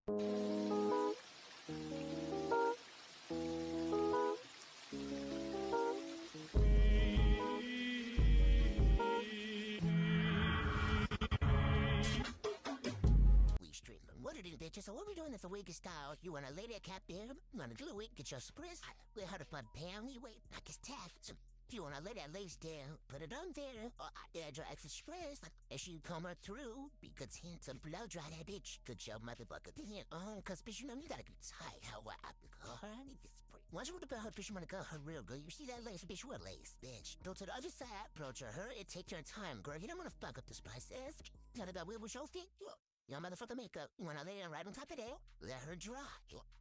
We streaming. What it is, bitches? So what we doing is a wig style. You want a lady a cap there? You want a glue it? Get your surprise. We heard about pound. You wait, like it's taft. You want to lay that lace down, put it on there, or add your extra express. As you come her through, because hands and blow dry that bitch. Good job, motherfucker. Then, cause bitch, you know, you gotta get tight. How I need this spray. Once you want to put her, bitch, you wanna go her real good. You see that lace, bitch, what lace, bitch? Go to the other side, approach her, and take your time, girl. You don't wanna fuck up the spices. Gotta go with your feet. Your motherfucker makeup, you wanna lay it right on top of there, let her dry.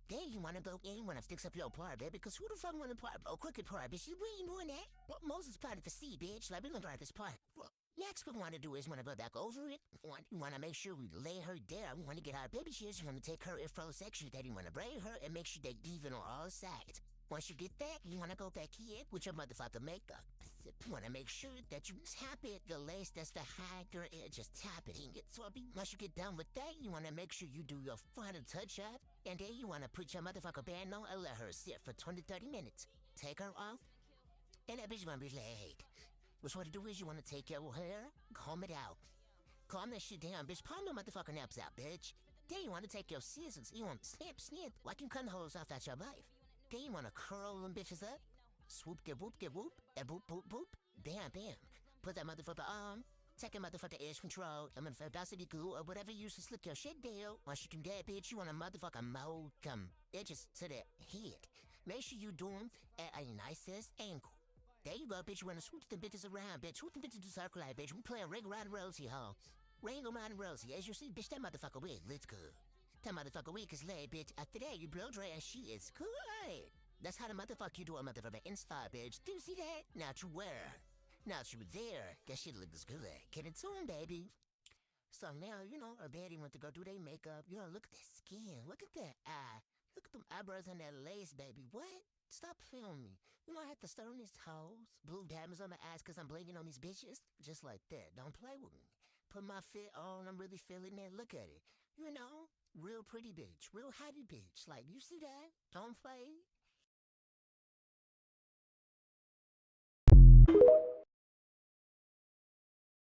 Then you wanna go in, you wanna fix up your part, baby, because who the fuck wanna part? Oh, crooked part, bitch, you ain't doing that. Well, Moses parted the sea, bitch, like we gonna part this part. Well, next we wanna do is wanna go back over it. You wanna make sure we lay her down, we wanna get our baby shears, you wanna take her info section, then you wanna braid her and make sure they even on all sides. Once you get that, you wanna go back here with your motherfucker makeup. You wanna make sure that you tap it, the lace that's behind your ear, just tap it and get swampy. Once you get done with that, you wanna make sure you do your final touch up, and then you wanna put your motherfucker band on and let her sit for 20-30 minutes. Take her off, and that bitch gonna be laid. What you wanna do is you wanna take your hair, comb it out. Calm that shit down, bitch. Palm the motherfucker naps out, bitch. Then you wanna take your scissors, you wanna snip, like you cutting holes off at your life. Then you wanna curl them bitches up. Swoop, get whoop, and boop, boop, boop. Bam, bam. Put that motherfucker on. Take a motherfucker edge control. I'm gonna velocity glue or whatever you use to slick your shit down. Once you do that, bitch, you want a motherfucker mold come edges to the head. Make sure you do them at a nicest angle. There you go, bitch. You wanna swoop the bitches around, bitch. Swoop the bitches to circle out, bitch. We playing Ring Around Rosie, huh? Ring Around Rosie. As you see, bitch, that motherfucker wig. Let's go. That motherfucker wig is laid, bitch. After that, you blow dry and she is good. That's how the motherfucker you do a motherfucker insta, bitch. Do you see that? Not you where? Not you there. That shit looks good. Get it to him, baby. So now, you know, our baddie went to go do their makeup. You know, look at that skin. Look at that eye. Look at them eyebrows and that lace, baby. What? Stop filming me. You know I had to stir on these toes. Blue diamonds on my eyes because I'm blinking on these bitches. Just like that. Don't play with me. Put my fit on. I'm really feeling it. Look at it. You know, real pretty bitch. Real happy bitch. Like, you see that? Don't play.